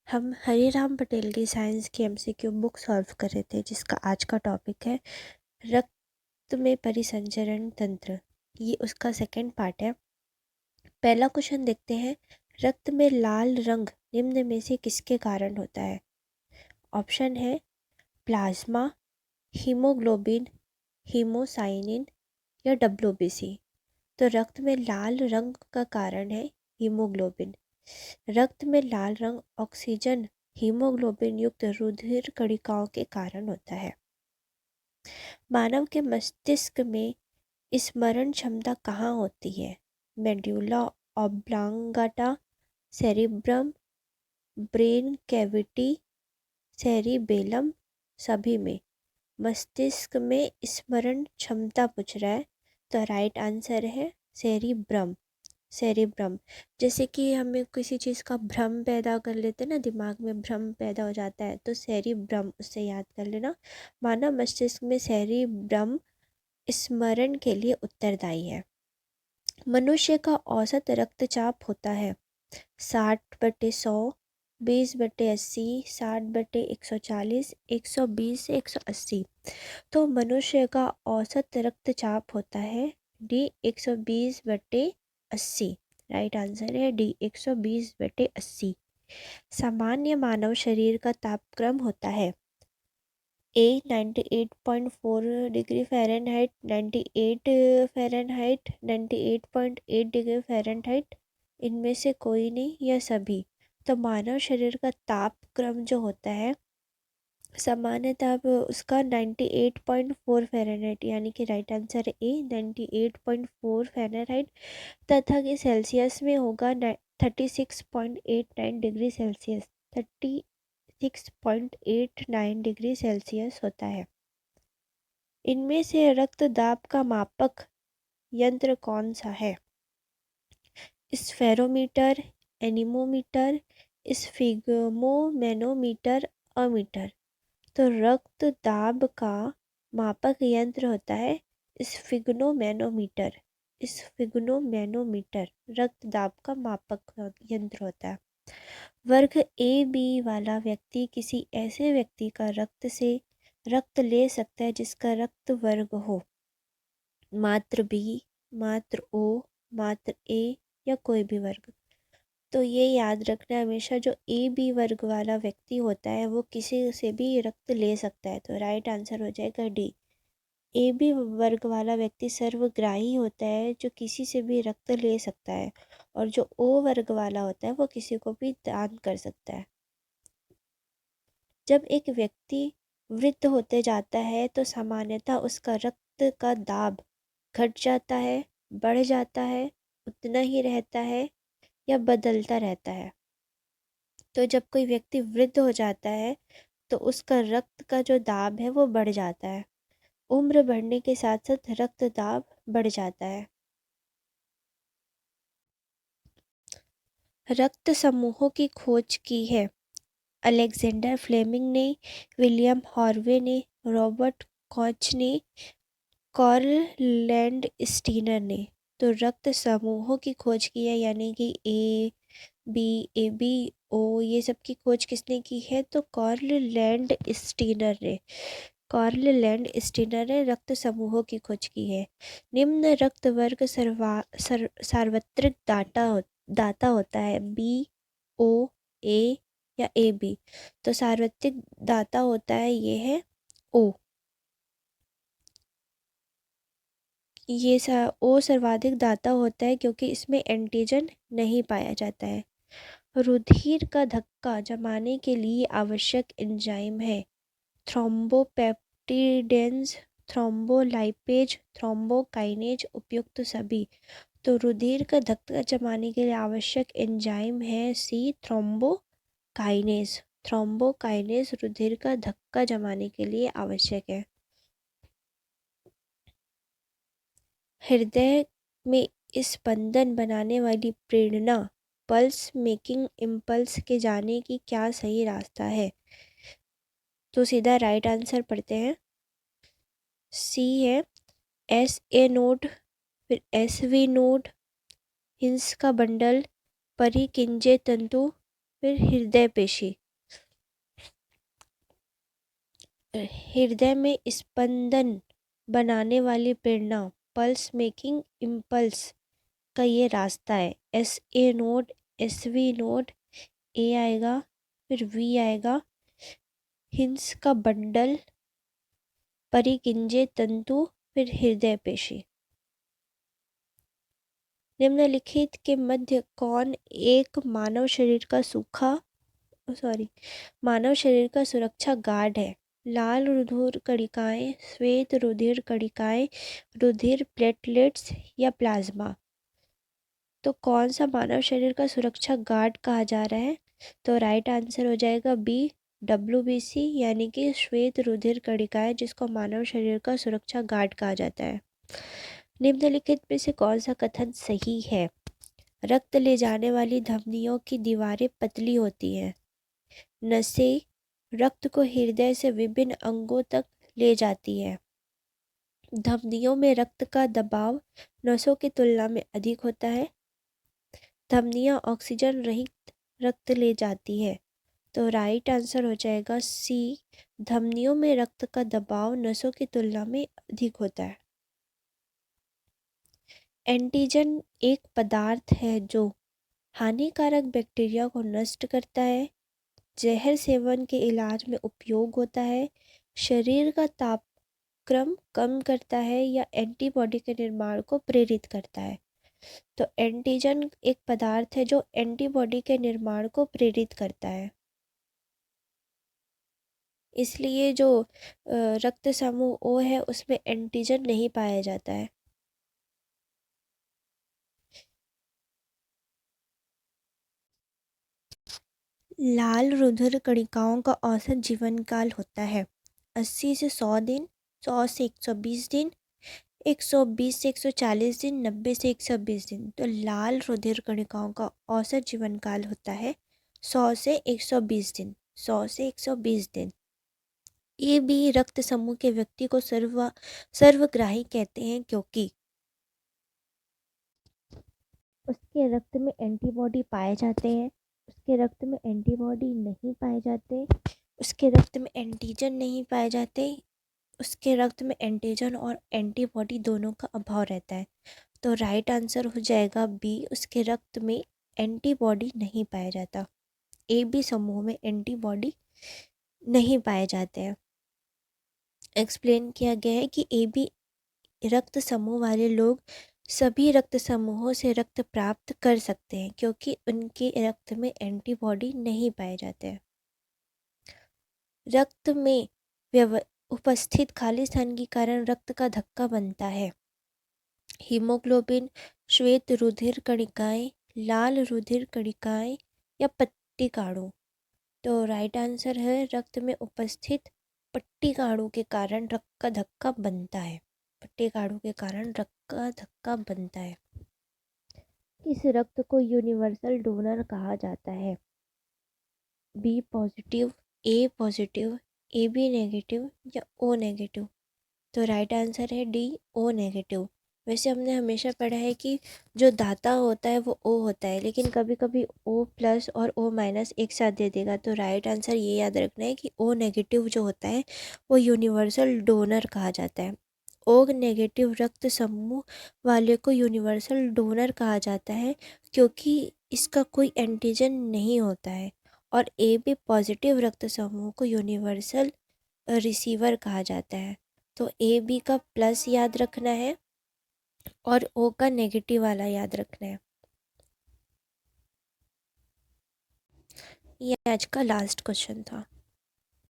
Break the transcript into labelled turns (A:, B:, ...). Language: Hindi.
A: हम हरिराम पटेल की साइंस की एमसीक्यू बुक सॉल्व कर रहे थे, जिसका आज का टॉपिक है रक्त में परिसंचरण तंत्र। ये उसका सेकंड पार्ट है। पहला क्वेश्चन देखते हैं। रक्त में लाल रंग निम्न में से किसके कारण होता है? ऑप्शन है प्लाज्मा, हीमोग्लोबिन, हीमोसाइनिन या डब्ल्यूबीसी। तो रक्त में लाल रंग का कारण है हीमोग्लोबिन। रक्त में लाल रंग ऑक्सीजन हीमोग्लोबिन युक्त रुधिर कणिकाओं के कारण होता है। मानव के मस्तिष्क में स्मरण क्षमता कहाँ होती है? Medulla oblongata, cerebrum, brain cavity, cerebellum, सभी में। मस्तिष्क में स्मरण क्षमता पूछ रहा है, तो राइट आंसर है सेरिब्रम। सेरिब्रम। जैसे कि हमें किसी चीज़ का भ्रम पैदा कर लेते हैं ना, दिमाग में भ्रम पैदा हो जाता है, तो सेरिब्रम उससे याद कर लेना। मानव मस्तिष्क में सेरिब्रम स्मरण के लिए उत्तरदायी है। मनुष्य का औसत रक्तचाप होता है 60/100, 20/80, 60/140, 120 से 180। तो मनुष्य का औसत रक्तचाप होता है डी 120/80। राइट आंसर है डी 120/80। सामान्य मानव शरीर का तापक्रम होता है ए 98.4 degree Fahrenheit, 98 Fahrenheit, 98.8 degree Fahrenheit. इनमें से कोई नहीं या सभी। तो मानव शरीर का तापक्रम जो होता है सामान्यतः उसका 98.4 फ़ारेनहाइट, यानी कि राइट आंसर ए 98.4 फ़ारेनहाइट, तथा कि सेल्सियस में होगा 36.89 डिग्री सेल्सियस। 36.89 डिग्री सेल्सियस होता है। इनमें से रक्तदाब का मापक यंत्र कौन सा है? Spherometer, anemometer, sphygmomanometer, ammeter. तो रक्त दाब का मापक यंत्र होता है स्फिग्नोमेनोमीटर। स्फिग्नोमेनोमीटर रक्त दाब का मापक यंत्र होता है। वर्ग ए बी वाला व्यक्ति किसी ऐसे व्यक्ति का रक्त से रक्त ले सकता है जिसका रक्त वर्ग हो मात्र बी, मात्र ओ, मात्र ए या कोई भी वर्ग। तो ये याद रखना हमेशा, जो ए बी वर्ग वाला व्यक्ति होता है वो किसी से भी रक्त ले सकता है। तो राइट आंसर हो जाएगा डी। ए बी वर्ग वाला व्यक्ति सर्वग्राही होता है, जो किसी से भी रक्त ले सकता है, और जो ओ वर्ग वाला होता है वो किसी को भी दान कर सकता है। जब एक व्यक्ति वृद्ध होते जाता है तो सामान्यतः उसका रक्त का दाब घट जाता है, बढ़ जाता है, उतना ही रहता है या बदलता रहता है। तो जब कोई व्यक्ति वृद्ध हो जाता है तो उसका रक्त का जो दाब है वो बढ़ जाता है। उम्र बढ़ने के साथ साथ रक्त दाब बढ़ जाता है। रक्त समूहों की खोज की है अलेक्जेंडर फ्लेमिंग ने, विलियम हार्वे ने, रॉबर्ट कॉच ने, कार्ल लैंड स्टीनर ने। तो रक्त समूहों की खोज की है, यानी कि ए बी ओ, ये सब की खोज किसने की है? तो कार्ल लैंड स्टीनर ने। कार्ल लैंड स्टीनर ने रक्त समूहों की खोज की है। निम्न रक्त वर्ग सार्वत्रिक दाता होता है बी, ओ, ए या ए बी। तो सार्वत्रिक दाता होता है, ये है ओ। ओ सर्वाधिक दाता होता है क्योंकि इसमें एंटीजन नहीं पाया जाता है। रुधिर का धक्का जमाने के लिए आवश्यक एंजाइम है थ्रोम्बोपेप्टिडेंस, थ्रोम्बोलाइपेज, थ्रोम्बोकाइनेज, उपयुक्त सभी। तो रुधिर का धक्का जमाने के लिए आवश्यक एंजाइम है सी थ्रोम्बोकाइनेज। थ्रोम्बोकाइनेज रुधिर का धक्का जमाने के लिए आवश्यक है। हृदय में स्पंदन बनाने वाली प्रेरणा पल्स मेकिंग इम्पल्स के जाने की क्या सही रास्ता है? तो सीधा राइट आंसर पढ़ते हैं। सी है एस ए नोड, फिर एस वी नोड, हिंस का बंडल, परिकिंजे तंतु, फिर हृदय पेशी। हृदय में स्पंदन बनाने वाली प्रेरणा, पल्स मेकिंग इम्पल्स का ये रास्ता है। S A node, S V node, A आएगा, फिर वी आएगा, हिंस का बंडल, परिकिंजे तंतु, फिर हृदय पेशी। निम्नलिखित के मध्य कौन एक मानव शरीर का सुरक्षा गार्ड है? लाल रुधिर कणिकाएं, श्वेत रुधिर कणिकाएं, रुधिर प्लेटलेट्स या प्लाज्मा। तो कौन सा मानव शरीर का सुरक्षा गार्ड कहा जा रहा है? तो राइट आंसर हो जाएगा बी, WBC, यानी कि श्वेत रुधिर कणिकाएं, जिसको मानव शरीर का सुरक्षा गार्ड कहा जाता है। निम्नलिखित में से कौन सा कथन सही है? रक्त ले जाने वाली धमनियों की दीवारें पतली होती हैं। नसें रक्त को हृदय से विभिन्न अंगों तक ले जाती है। धमनियों में रक्त का दबाव नसों की तुलना में अधिक होता है। धमनियां ऑक्सीजन रहित रक्त ले जाती है। तो राइट आंसर हो जाएगा सी, धमनियों में रक्त का दबाव नसों की तुलना में अधिक होता है। एंटीजन एक पदार्थ है जो हानिकारक बैक्टीरिया को नष्ट करता है, जहर सेवन के इलाज में उपयोग होता है, शरीर का तापक्रम कम करता है या एंटीबॉडी के निर्माण को प्रेरित करता है। तो एंटीजन एक पदार्थ है जो एंटीबॉडी के निर्माण को प्रेरित करता है। इसलिए जो रक्त समूह ओ है उसमें एंटीजन नहीं पाया जाता है। लाल रुधिर कणिकाओं का औसत जीवन काल होता है 80 से 100 दिन, 100 से 120 दिन, 120 से 140 दिन, 90 से 120 दिन। तो लाल रुधिर कणिकाओं का औसत जीवन काल होता है 100 से 120 दिन, 100 से 120 दिन। ए बी रक्त समूह के व्यक्ति को सर्वग्राही कहते हैं क्योंकि उसके रक्त में एंटीबॉडी पाए जाते हैं, उसके रक्त में एंटीबॉडी नहीं पाए जाते, उसके रक्त में एंटीजन नहीं पाए जाते, उसके रक्त में एंटीजन और एंटीबॉडी दोनों का अभाव रहता है। तो राइट आंसर हो जाएगा बी, उसके रक्त में एंटीबॉडी नहीं पाया जाता। ए बी समूह में एंटीबॉडी नहीं पाए जाते हैं। एक्सप्लेन किया गया है कि ए बी रक्त समूह वाले लोग सभी रक्त समूहों से रक्त प्राप्त कर सकते हैं क्योंकि उनके रक्त में एंटीबॉडी नहीं पाए जाते हैं। रक्त में उपस्थित खाली स्थान के कारण रक्त का धक्का बनता है। हीमोग्लोबिन, श्वेत रुधिर कणिकाएं, लाल रुधिर कणिकाएं या पट्टिकाणु। तो राइट आंसर है रक्त में उपस्थित पट्टिकाणु के कारण रक्त का धक्का बनता है। पट्टिकाणु के कारण रक्त का धक्का बनता है। इस रक्त को यूनिवर्सल डोनर कहा जाता है। B positive, A positive, A B negative या ओ नेगेटिव। तो राइट आंसर है डी, ओ नेगेटिव। वैसे हमने हमेशा पढ़ा है कि जो दाता होता है वो ओ होता है, लेकिन कभी कभी ओ प्लस और ओ माइनस एक साथ दे देगा। तो राइट आंसर ये याद रखना है कि ओ नेगेटिव जो होता है वो यूनिवर्सल डोनर कहा जाता है। ओ नेगेटिव रक्त समूह वाले को यूनिवर्सल डोनर कहा जाता है क्योंकि इसका कोई एंटीजन नहीं होता है। और ए बी पॉजिटिव रक्त समूह को यूनिवर्सल रिसीवर कहा जाता है। तो ए बी का प्लस याद रखना है और ओ का नेगेटिव वाला याद रखना है। ये आज का लास्ट क्वेश्चन था।